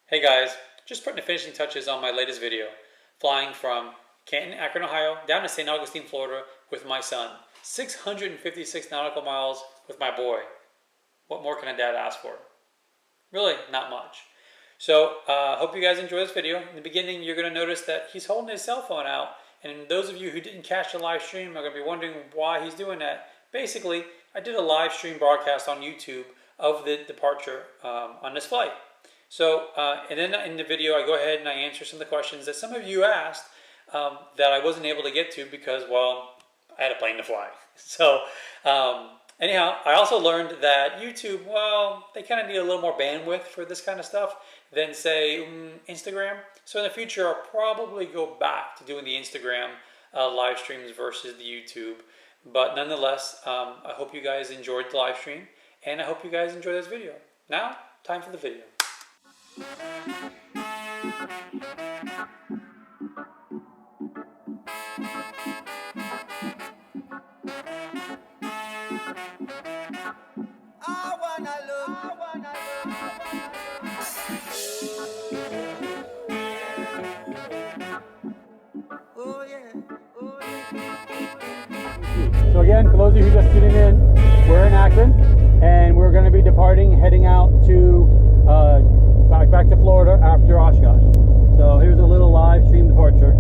Hey guys, just putting the finishing touches on my latest video, flying from Canton, Akron, Ohio, down to St. Augustine, Florida with my son. 656 nautical miles with my boy. What more can a dad ask for? Really, not much. So, hope you guys enjoy this video. In the beginning, you're going to notice that he's holding his cell phone out, and those of you who didn't catch the live stream are going to be wondering why he's doing that. Basically, I did a live stream broadcast on YouTube of the departure on this flight. So, and then in the video, I go ahead and I answer some of the questions that some of you asked that I wasn't able to get to because, well, I had a plane to fly. So, anyhow, I also learned that YouTube, well, they kind of need a little more bandwidth for this kind of stuff than, say, Instagram. So in the future, I'll probably go back to doing the Instagram live streams versus the YouTube. But nonetheless, I hope you guys enjoyed the live stream, and I hope you guys enjoy this video. Now, time for the video. So again, for those of you just tuning in, we're in Akron, and we're going to be departing, heading out to back to Florida after Oshkosh. So here's a little live stream departure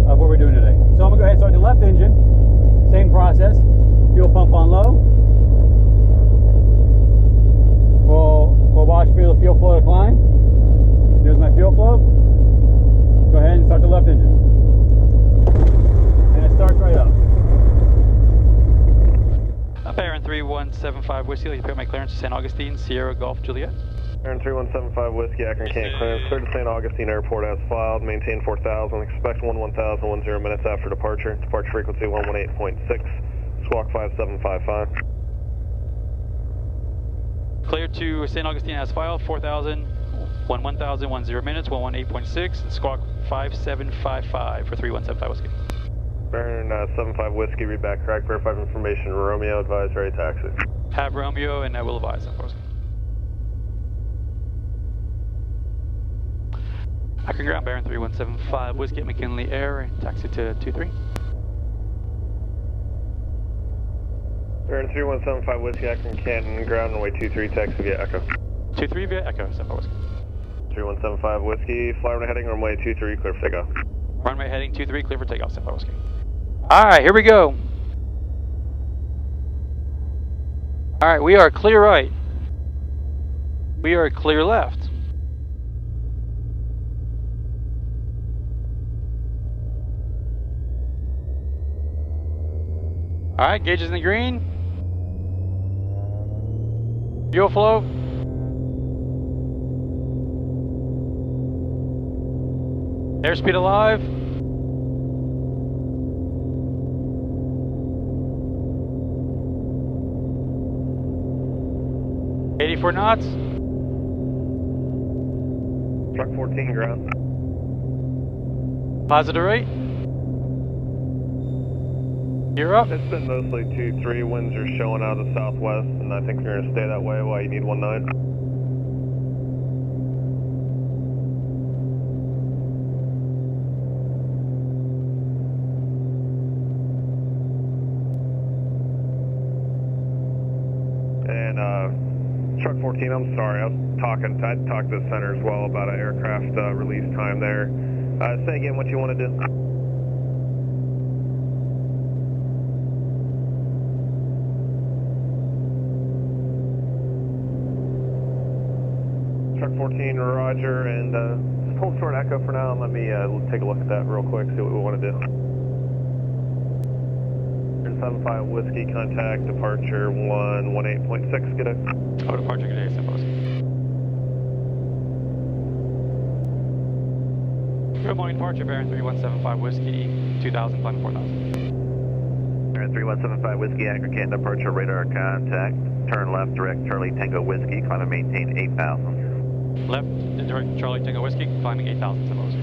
of what we're doing today. So I'm going to go ahead and start the left engine. Same process. Fuel pump on low. We'll watch for the fuel flow decline. Here's my fuel flow. Go ahead and start the left engine. And it starts right up. Aaron 3175 Whiskey, you pick my clearance to St. Augustine, Sierra Golf Juliet. Aaron 3175 Whiskey, Akron Canton clearance, clear to St. Augustine Airport as filed, maintain 4000, expect 10,000 minutes after departure, departure frequency 118.6, squawk 5755. Clear to St. Augustine as filed, 10,000 minutes, 118.6, squawk 5755 for 3175 Whiskey. Aaron 75 Whiskey, read back correct, verified information, Romeo, advise ready taxi. Have Romeo, and I will advise, of course. Akron ground, Baron 3175 Whiskey at McKinley Air, and taxi to 23. Aaron 3175 Whiskey, Akron Canton, ground runway 23, taxi via Echo. 23 via Echo, 75 Whiskey. 3175 Whiskey, fly runway heading, runway 23, clear for takeoff. Runway heading 23, clear for takeoff, 75 Whiskey. Alright, here we go. Alright, we are clear right. We are clear left. Alright, gauge is in the green. Fuel flow. Airspeed alive. .84 knots. Truck 14 ground. Positive rate. You're up. It's been mostly 2-3, winds are showing out of the southwest, and I think you're going to stay that way while you need 19. And truck 14, I'm sorry, I talked to the center as well about an aircraft release time there. Say again what you want to do. Truck 14, roger, and just hold short echo for now, and let me take a look at that real quick, see what we want to do. 75 Whiskey, contact departure 118.6, good day. Oh, departure, good day, 75 Whiskey. Good morning, departure, Baron 3175 Whiskey, 2000, climb 4000. Baron 3175 Whiskey, Akron Canton, departure, radar contact, turn left, direct Charlie Tango Whiskey, climb and maintain 8,000. Left, direct Charlie Tango Whiskey, climbing 8,000, 75 Whiskey.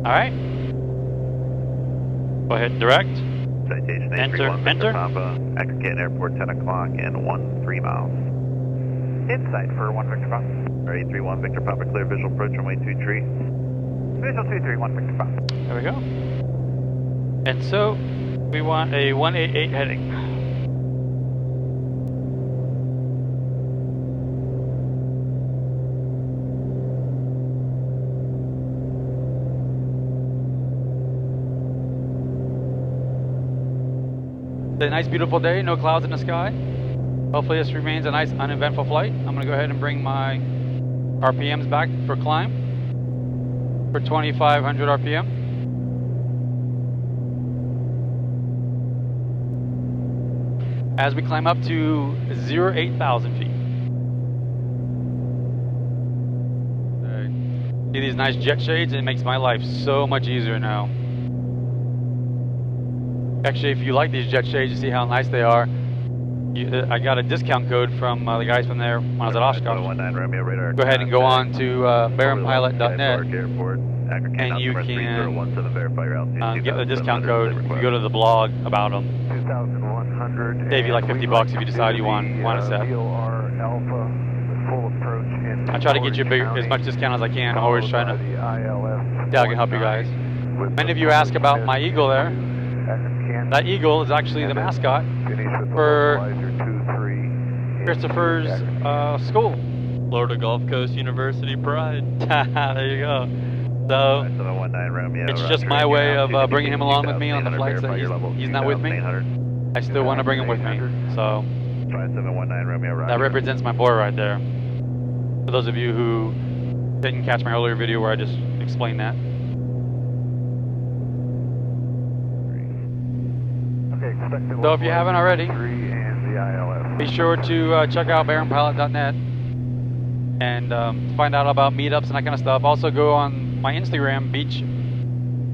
Alright. Go ahead, direct. Citation Enter, A316 enter. Papa, Akron Canton Airport, 10 o'clock and 13 miles. inside for 1 Victor Pop. Alright, 831 Victor Papa, clear visual approach runway 23. Visual 231 Victor Pop. There we go. And so, we want a 188 heading. It's a nice beautiful day, no clouds in the sky. Hopefully this remains a nice uneventful flight. I'm going to go ahead and bring my RPMs back for climb for 2,500 RPM. As we climb up to 8,000 feet. See these nice jet shades? It makes my life so much easier now. Actually, if you like these jet shades, you see how nice they are. I got a discount code from the guys from there when I was at Oshkosh. Go ahead and go on to baronpilot.net and you can get the discount code if you go to the blog about them. Save you like $50 if you decide you want a set. I try to get you as much discount as I can. I'm always trying to see how I can help you guys. Many of you ask about my Eagle there. That Eagle is actually the mascot for Christopher's school. Florida Gulf Coast University Pride. There you go. So it's just my way of bringing him along with me on the flights that he's not with me. I still want to bring him with me. So that represents my boy right there. For those of you who didn't catch my earlier video where I just explained that. So if you haven't already, be sure to check out baronpilot.net and find out about meetups and that kind of stuff. Also go on my Instagram, Beach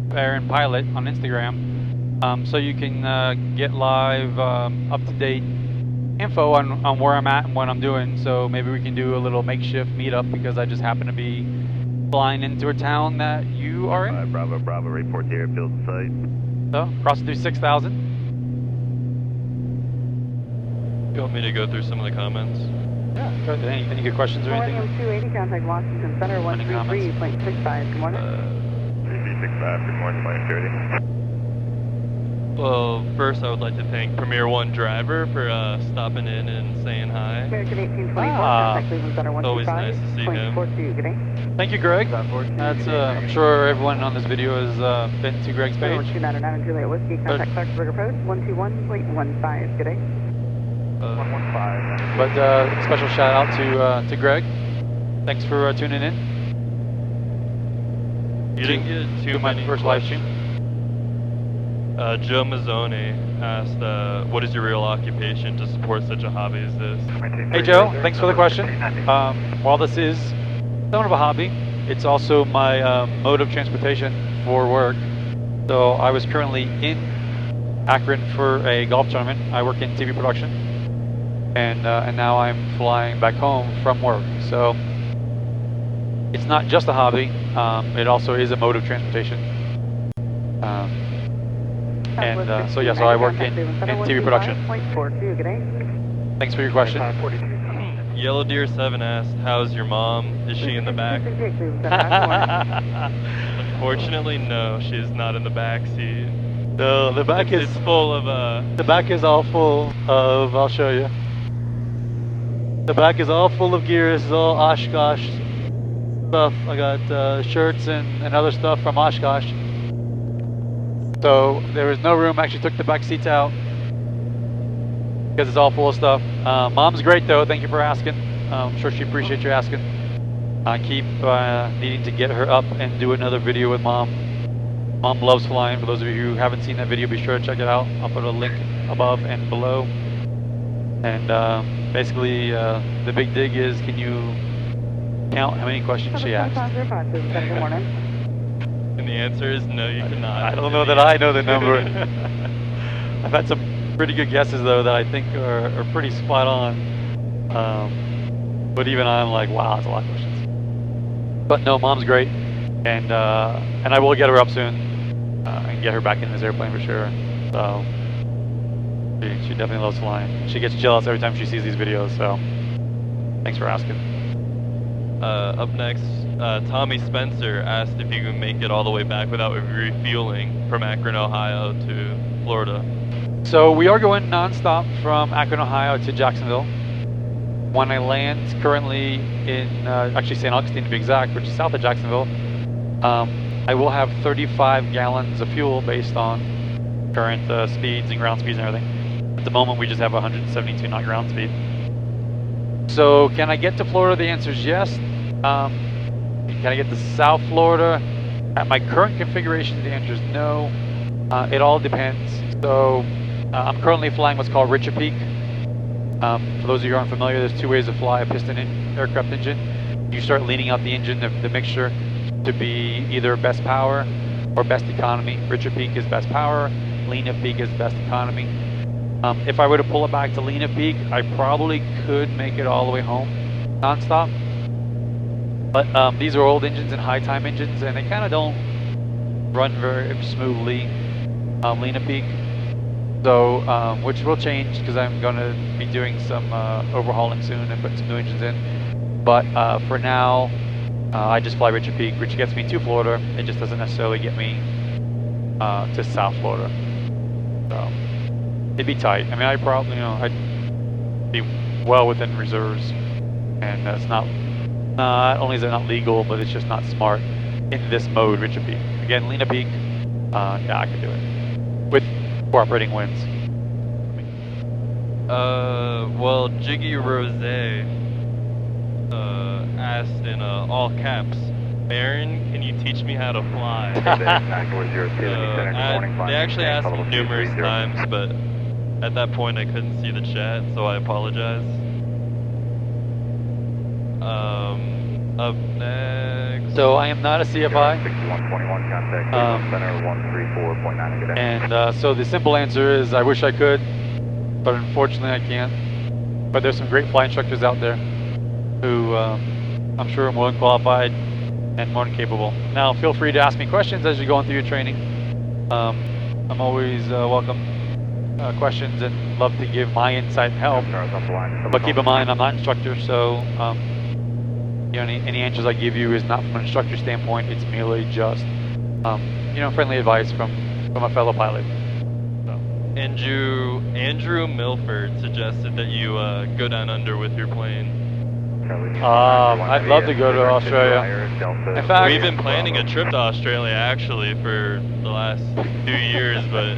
Baron Pilot on Instagram, so you can get live, up-to-date info on where I'm at and what I'm doing. So maybe we can do a little makeshift meetup because I just happen to be flying into a town that you are in. Bravo, report the airfield site. So crossing through 6,000. You want me to go through some of the comments? Yeah. Any good questions or anything? 280, contact Washington Center, 133.65. Good morning. 365, good morning, flight security. Well, first I would like to thank Premier One Driver for stopping in and saying hi. American 1824, contact Cleveland Center, Always nice to see him. 125.42. Good day. Thank you, Greg. That's I'm sure everyone on this video has been to Greg's page. 299 Juliet Whiskey, contact Clarksburg Approach, 121.15. Good day. 115. But special shout out to Greg. Thanks for tuning in. You didn't get too my many first live stream. Joe Mazzone asked, what is your real occupation to support such a hobby as this? Hey Joe, thanks for the question. While this is somewhat of a hobby, it's also my mode of transportation for work. So I was currently in Akron for a golf tournament. I work in TV production. And now I'm flying back home from work. So it's not just a hobby, it also is a mode of transportation. So yeah, so I work in TV production. Thanks for your question. Yellow Deer 7 asked, how's your mom? Is she in the back? Unfortunately, no, she is not in the back seat. No, the back is full of the back is all full of, I'll show you. The back is all full of gear. This is all Oshkosh stuff. I got shirts and other stuff from Oshkosh. So there was no room. I actually took the back seats out because it's all full of stuff. Mom's great though. Thank you for asking. I'm sure she appreciates you asking. I keep needing to get her up and do another video with Mom. Mom loves flying. For those of you who haven't seen that video, be sure to check it out. I'll put a link above and below. And basically, the big dig is, can you count how many questions she asked? And the answer is no, you cannot. I don't know that I know the number. I've had some pretty good guesses though that I think are pretty spot on. But even I'm like, wow, that's a lot of questions. But no, Mom's great, and I will get her up soon and get her back in this airplane for sure. So. She definitely loves flying. She gets jealous every time she sees these videos, so Thanks for asking. Up next, Tommy Spencer asked if you can make it all the way back without refueling from Akron, Ohio to Florida. So we are going non-stop from Akron, Ohio to Jacksonville. When I land currently in, actually St. Augustine to be exact, which is south of Jacksonville, I will have 35 gallons of fuel based on current speeds and ground speeds and everything. At the moment we just have 172 knot ground speed. So can I get to Florida? The answer is yes. Can I get to South Florida? At my current configuration, the answer is no. It all depends. So I'm currently flying what's called Richard Peak. For those of you who aren't familiar, there's two ways to fly a piston aircraft engine. You start leaning out the engine, the mixture, to be either best power or best economy. Richard Peak is best power, lean at peak is best economy. If I were to pull it back to lean at peak, I probably could make it all the way home non-stop. But these are old engines and high time engines, and they kind of don't run very smoothly lean at peak. So, which will change because I'm going to be doing some overhauling soon and putting some new engines in. But for now, I just fly Richard Peak. Richard gets me to Florida. It just doesn't necessarily get me to South Florida. So it'd be tight. I mean, I probably, I'd be well within reserves, and it's not only is it not legal, but it's just not smart in this mode, Richard Peak. Again, Lena Peak, yeah, I could do it with cooperating winds. Well, Jiggy Rose asked in all caps, Baron, can you teach me how to fly? They actually asked me numerous times, but at that point I couldn't see the chat, so I apologize. Up next. So I am not a CFI. 6121, contact center 134.9. And so the simple answer is I wish I could, but unfortunately I can't. But there's some great flight instructors out there who I'm sure are more than qualified and more than capable. Now feel free to ask me questions as you're going through your training. I'm always welcome questions and love to give my insight and help. But keep in mind I'm not an instructor, so any answers I give you is not from an instructor standpoint. It's merely just friendly advice from a fellow pilot. So. Andrew Milford suggested that you go down under with your plane. I'd love to go to Australia. In fact, we've been planning a trip to Australia actually for the last 2 years, but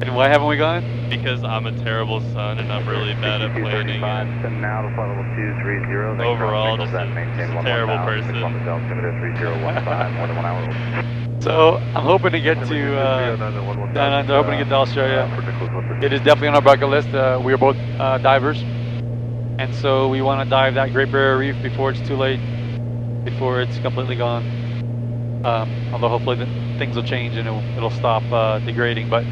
and why haven't we gone? Because I'm a terrible son and I'm really bad at planning. And overall, just a terrible person. So I'm hoping to get to down under, hoping to get to Australia. It is definitely on our bucket list. We are both divers, and so we want to dive that Great Barrier Reef before it's too late, before it's completely gone. Although hopefully things will change and it'll stop degrading. But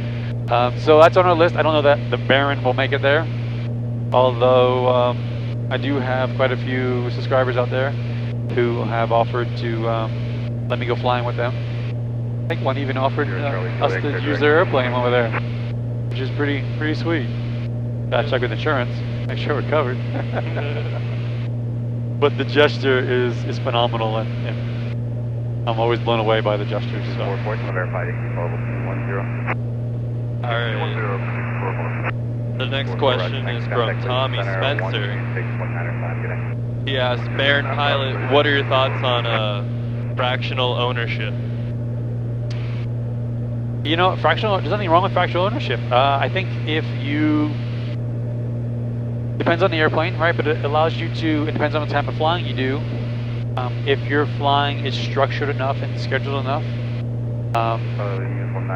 so that's on our list. I don't know that the Baron will make it there, although I do have quite a few subscribers out there who have offered to let me go flying with them. I think one even offered us to use their airplane over there, which is pretty sweet. Gotta check with insurance, make sure we're covered. But the gesture is phenomenal, and I'm always blown away by the gestures. So. Alright. The next question is from Tommy Spencer. He asked, Baron Pilot, what are your thoughts on fractional ownership? There's nothing wrong with fractional ownership. I think depends on the airplane, right? But it allows you to, it depends on the type of flying you do. If your flying is structured enough and scheduled enough,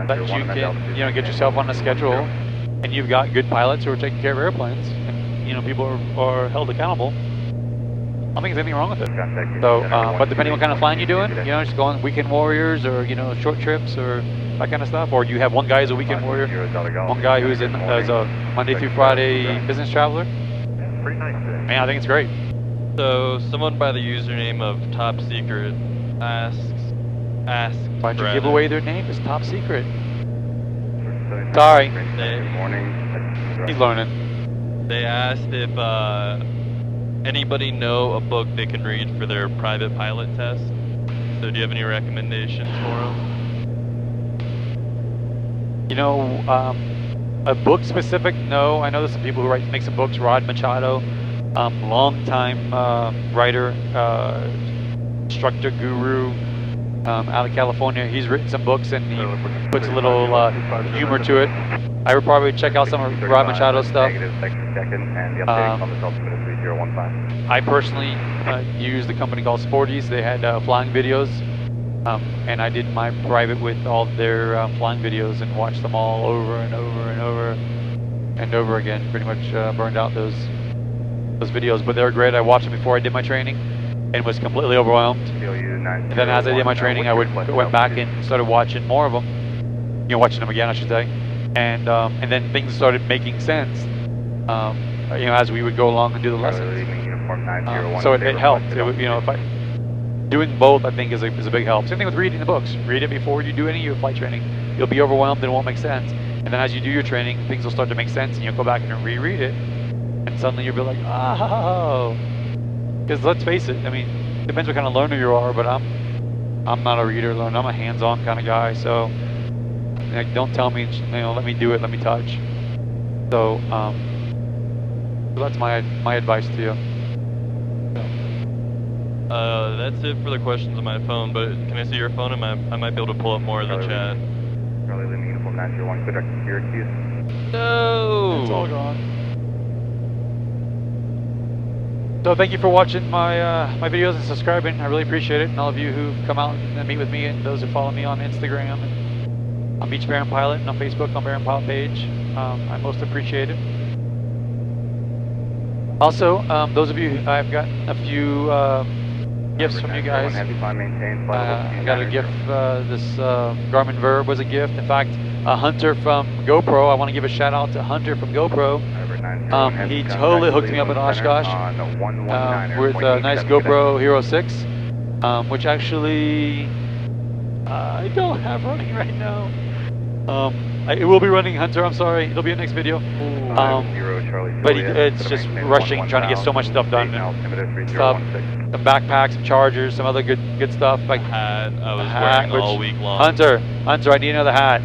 that you can, get yourself on a schedule, and you've got good pilots who are taking care of airplanes, and people are held accountable. I don't think there's anything wrong with it. So, but depending on what kind of flying you're doing, just going weekend warriors or short trips or that kind of stuff, or you have one guy who's a weekend warrior, one guy who's as a Monday through Friday business traveler. Pretty nice today. Man, I think it's great. So, someone by the username of Top Secret asks. Why'd you give away their name? It's Top Secret. Sorry. Good morning. He's learning. They asked anybody know a book they can read for their private pilot test? So do you have any recommendations for them? You know, a book specific, no. I know there's some people who make some books. Rod Machado, long-time writer, instructor, guru, out of California. He's written some books and he puts a little humor to it. I would probably check out some of Rod Machado's stuff. I personally use the company called Sporties. They had flying videos, and I did my private with all their flying videos and watched them all over and over and over and over again. Pretty much burned out those videos, but they were great. I watched them before I did my training and was completely overwhelmed. And then as I did my training, I went back and started watching more of them. You know, watching them again, I should say. And then things started making sense. You know, as we would go along and do the lessons. So it helped. It would, you know, doing both, I think, is a big help. Same thing with reading the books. Read it before you do any of your flight training. You'll be overwhelmed and it won't make sense. And then as you do your training, things will start to make sense, and you'll go back and reread it, and suddenly you'll be like, oh. Because let's face it, I mean, it depends what kind of learner you are, but I'm not a reader learner. I'm a hands-on kind of guy. So, like, don't tell me, you know, let me do it, let me touch. So, so that's my advice to you. That's it for the questions on my phone, but can I see your phone? I might be able to pull up more of the chat. Charlie Lima Uniform 901, clear to Syracuse. No! It's all gone. So thank you for watching my my videos and subscribing. I really appreciate it. And all of you who come out and meet with me, and those who follow me on Instagram and on Beach Baron Pilot and on Facebook on Baron Pilot page, I most appreciate it. Also, those of you, I've got a few gifts from you guys. I got a gift. This Garmin Verb was a gift. In fact, Hunter from GoPro. I want to give a shout out to Hunter from GoPro. He totally hooked me up at Oshkosh with a nice GoPro Hero 6, which actually I don't have running right now. It will be running, Hunter, I'm sorry. It'll be a next video. But it's just rushing, trying to get so much stuff done. Some backpacks, some chargers, some other good stuff. Like hat I was wearing all week long. Hunter, I need another hat.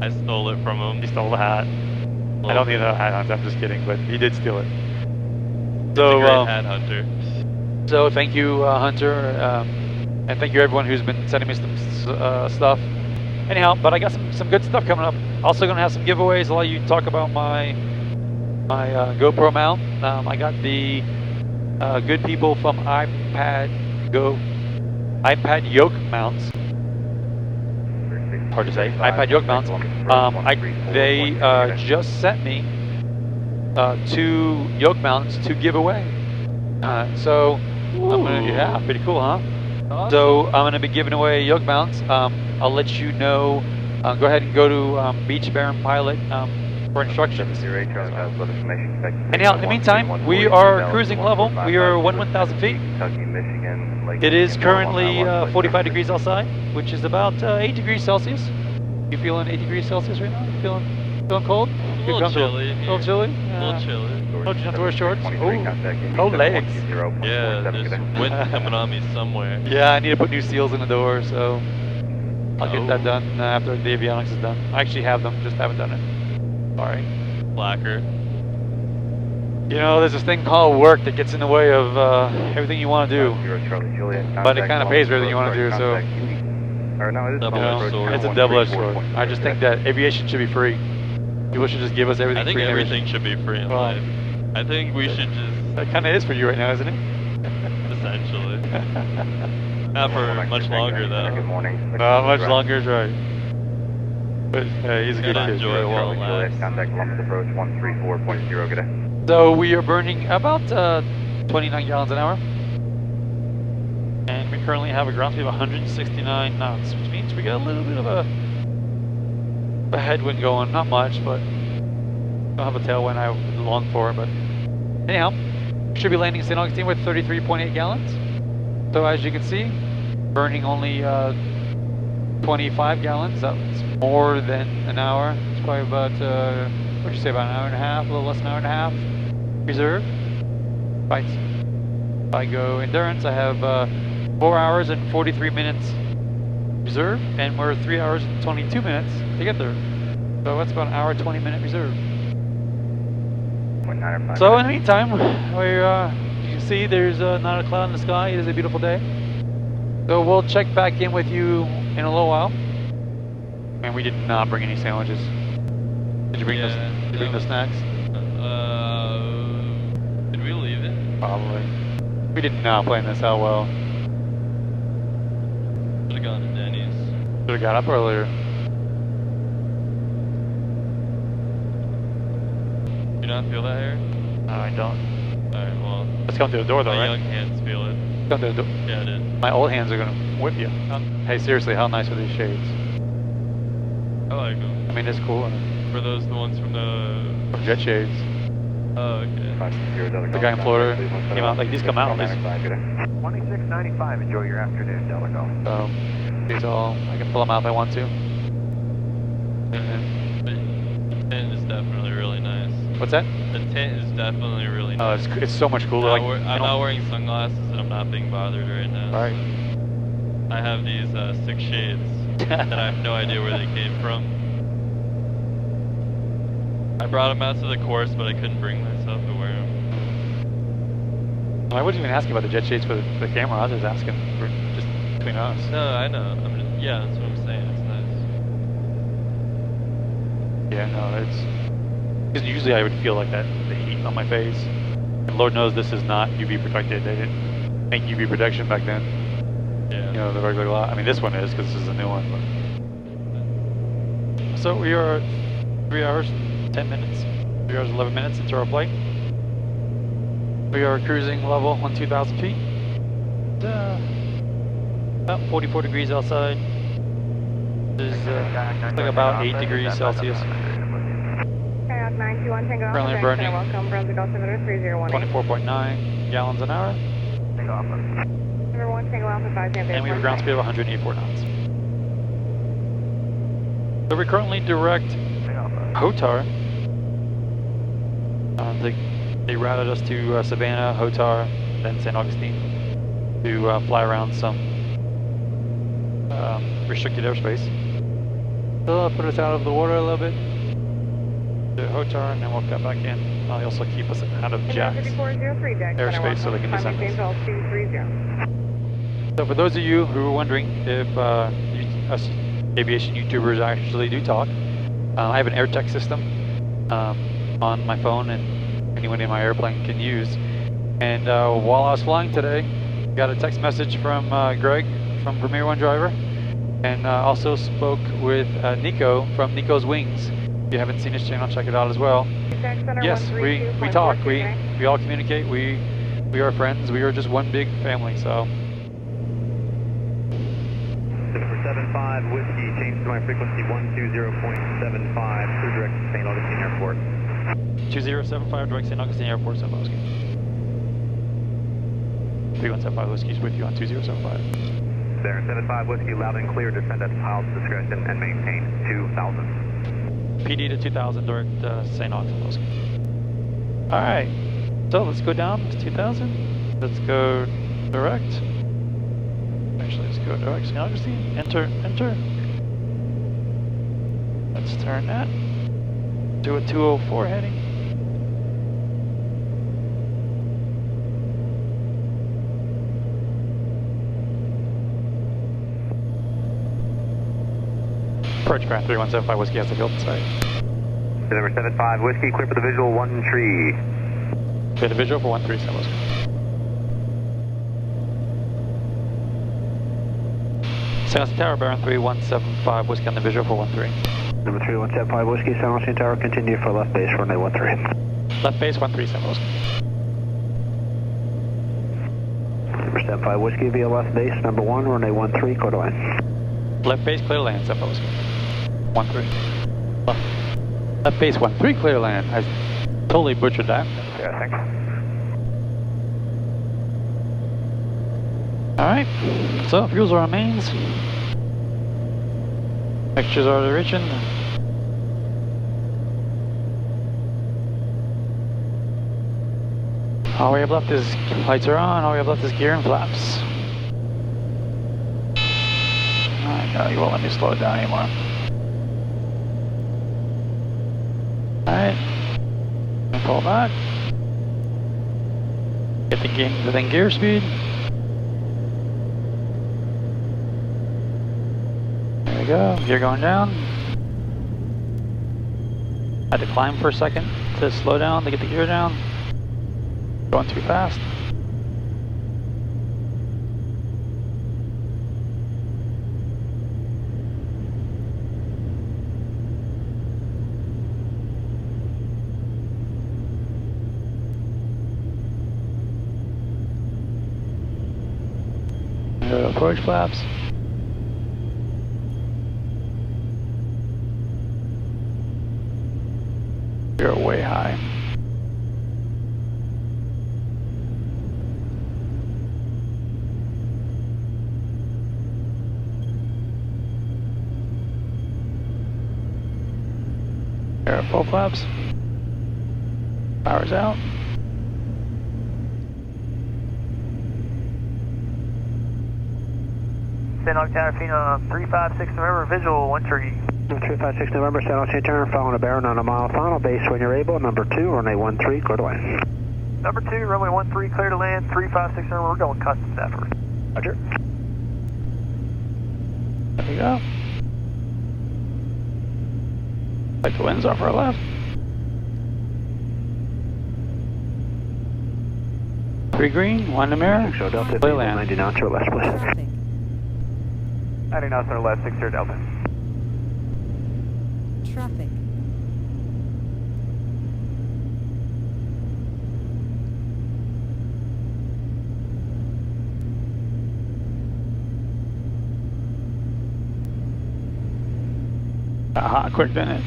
I stole it from him. He stole the hat. I don't need another hat, Hunter. I'm just kidding, but he did steal it. So, it's a great hat, Hunter. So thank you, Hunter, and thank you everyone who's been sending me some stuff. Anyhow, but I got some good stuff coming up. Also gonna have some giveaways. I'll let you talk about my GoPro mount. I got the good people from iPad yoke mounts. Hard to say. iPad yoke mounts. They just sent me 2 yoke mounts to give away. So I'm gonna, yeah, pretty cool, huh? Awesome. So I'm gonna be giving away yoke mounts. I'll let you know. Go ahead and go to Beach Baron Pilot for instructions. Anyhow, in the meantime, we are cruising level. We are 1,000 feet. It is currently 45 degrees outside, which is about 8 degrees Celsius. You feeling 8 degrees Celsius right now? You feeling cold? A little chilly. A little chilly? A little chilly. Oh, you have to wear shorts? Oh, legs. Yeah, there's wind coming on me somewhere. Yeah, I need to put new seals in the door, so I'll get that done after the avionics is done. I actually have them, just haven't done it. Sorry. Blacker. You know, there's this thing called work that gets in the way of everything you want to do. But it kind of pays for everything you want to do, so it's a double-edged sword. I just think that aviation should be free. People should just give us everything free. I think everything should be free in life. I think we should just... That kind of is for you right now, isn't it? Essentially. Not for much longer, though. Not much longer is right. But he's a good kid. Enjoy it while it lasts. So we are burning about 29 gallons an hour. And we currently have a ground speed of 169 knots, which means we got a little bit of a headwind going. Not much, but don't have a tailwind I long for. But anyhow, we should be landing in St. Augustine with 33.8 gallons. So as you can see, burning only 25 gallons. That's more than an hour. It's probably about, what'd you say, about an hour and a half, a little less than an hour and a half reserve. If I go endurance, I have 4 hours and 43 minutes reserve, and we're 3 hours and 22 minutes to get there. So that's about an hour 20-minute reserve. So in the meantime, you can see there's not a cloud in the sky. It is a beautiful day. So we'll check back in with you in a little while. And we did not bring any sandwiches. Did you bring the snacks? Did we leave it? Probably. We did not plan this out well. Should've gone to Denny's. Should've got up earlier. Do you not feel that here? No, I don't. Alright, well. Let's come through the door though, my right? young hands feel it. Come through the door. Yeah, I did. My old hands are gonna whip you. Hey, seriously, how nice are these shades? I like them. I mean, it's cool. Were those the ones from the... From Jet Shades. Oh, okay. The guy in Florida came out, like these come out. 2695, enjoy your afternoon, Delta Golf. These all, I can pull them out if I want to. The tent is definitely really nice. What's that? The tent is definitely really nice. It's so much cooler. I'm not wearing sunglasses and I'm not being bothered right now. Alright. So I have these 6 shades that I have no idea where they came from. I brought them out to the course, but I couldn't bring myself to wear them. I wasn't even asking about the jet shades for the camera. I was just asking for just between us. No, I know. Yeah, that's what I'm saying. It's nice. Yeah, no, it's because usually I would feel like that, the heat on my face. And Lord knows this is not UV protected. They didn't make UV protection back then. Yeah. You know, the regular lot. I mean, this one is because this is a new one. But. So we are 3 hours, 10 minutes, 3 hours, 11 minutes into our flight. We are cruising level on 2,000 feet. About 44 degrees outside. It's like about 8 degrees Celsius. Currently burning 24.9 gallons an hour. And we have a ground speed of 184 knots. So we currently direct Hotar. They routed us to Savannah, Hotar, then St. Augustine to fly around some restricted airspace. So they'll put us out of the water a little bit to Hotar, and then we'll come back in. They'll also keep us out of Jack's airspace so they can descend us. So for those of you who are wondering if us aviation YouTubers actually do talk, I have an AirTech system on my phone and anyone in my airplane can use. And while I was flying today, got a text message from Greg from Premier One Driver, and also spoke with Nico from Nico's Wings. If you haven't seen his channel, check it out as well. Yes, we talk, we all communicate, we are friends, we are just one big family, so. Number 75 Whiskey, change to my frequency 120.75, clear direct to St. Augustine Airport. 2075 direct St. Augustine Airport, St. Augustine. 3175 Whiskey's with you on 2075. There, 75 Whiskey, loud and clear, descend at pilot's discretion and maintain 2000. PD to 2000 direct St. Augustine. Alright, so let's go down to 2000. Let's go direct. Actually, let's go direct St. Augustine. Enter. Let's turn that to a 204 heading. Beechcraft 3175 Whiskey has the field in sight. Number 75 Whiskey, clear for the visual 1 tree. Clear the visual for 137 Whiskey. San Austin Tower, Baron 3175 Whiskey on the visual for 13. Number 3175 Whiskey, San Austin Tower, continue for left base, runway 13. Left base 137 Whiskey. Number 75 Whiskey via left base, number 1, runway 13, clear to land. Left base, clear land, 75 Whiskey. 13. Left base 13, clear land. I totally butchered that. Yeah, thanks. Alright, so fuels are on mains. Mixtures are reaching. All we have left is lights are on, all we have left is gear and flaps. Alright, no, you won't let me slow it down anymore. Alright, pull back. Get within gear speed. There we go, gear going down. I had to climb for a second to slow down to get the gear down. Going too fast. Go to approach flaps. You're way high. There are full flaps. Power's out. San Octavina 356 November, visual 13. 356 November, San Octavina turn, following a Baron on a mile final, base when you're able, number 2, runway 13, clear to land. Number 2, runway 13, clear to land, 356 November, we're going custom staff first. Roger. There we go. Like the wind's off our left. 3 green, 1 to mirror. Show Delta, Play land. 90 knots or less, please. 90 knots or less, 60 Delta. Traffic. Aha, quick didn't it?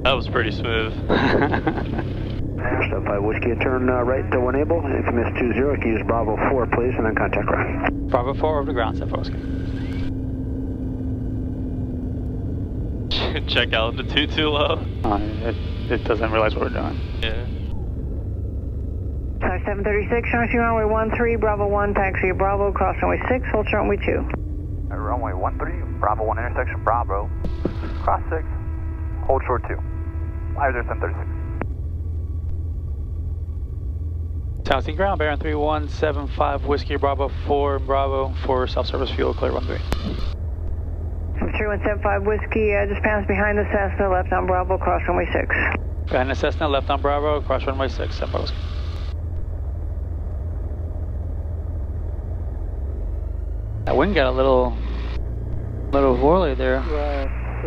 That was pretty smooth. 75 Whiskey, turn right to when able. If you miss 20, you can use Bravo 4, please, and then contact ground. Bravo 4 over the ground, set Oscar. Check altitude too low. It doesn't realize what we're doing. Yeah. 736, showing you runway 13, Bravo 1, taxi Bravo, cross runway 6, hold short runway 2. Runway 13, Bravo 1, intersection Bravo, cross 6, hold short 2. Live there, 736. Southeast ground, Baron 3175 Whiskey Bravo 4 Bravo for self-service fuel, clear 13. 3175 Whiskey, just pass behind the Cessna, left on Bravo, cross runway 6. Behind the Cessna, left on Bravo, cross runway 6, set Oscar. That wind got a little whirly there.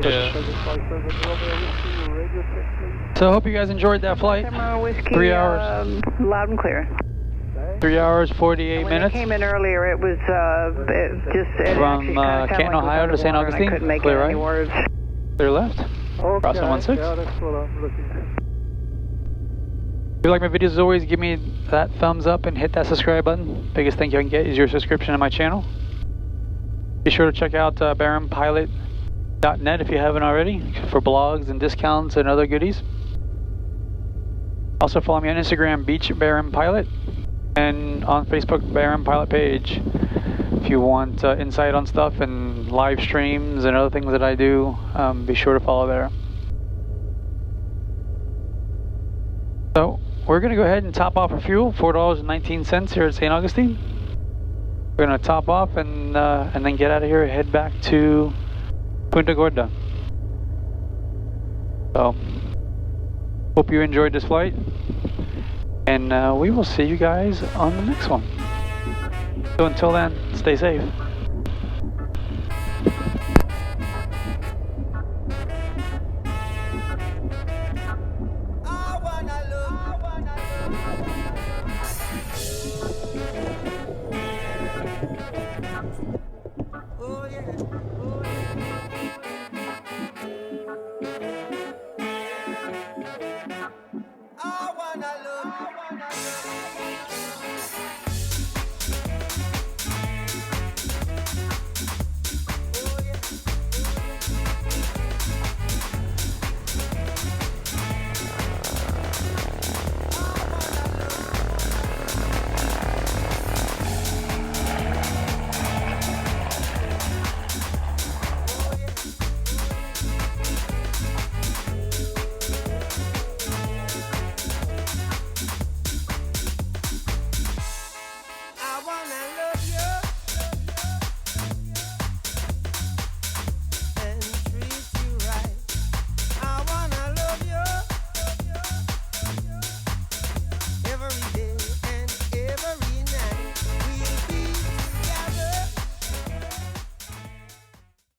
Yeah. So I hope you guys enjoyed that flight. Whiskey, 3 hours. Loud and clear. 3 hours, 48 when minutes. When it came in earlier, it was from Canton, Ohio to St. Augustine. Clear right. Words. Clear left. Okay, Crossing 16. yeah, that's what I'm looking at. If you like my videos, as always, give me that thumbs up and hit that subscribe button. Biggest thing you can get is your subscription to my channel. Be sure to check out BaronPilot.net if you haven't already for blogs and discounts and other goodies. Also follow me on Instagram, Beach Baron Pilot, and on Facebook, Baron Pilot page. If you want insight on stuff and live streams and other things that I do, be sure to follow there. So we're going to go ahead and top off our fuel, $4.19 here at St. Augustine. We're going to top off and then get out of here and head back to Punta Gorda. So, hope you enjoyed this flight, and we will see you guys on the next one. So until then, stay safe.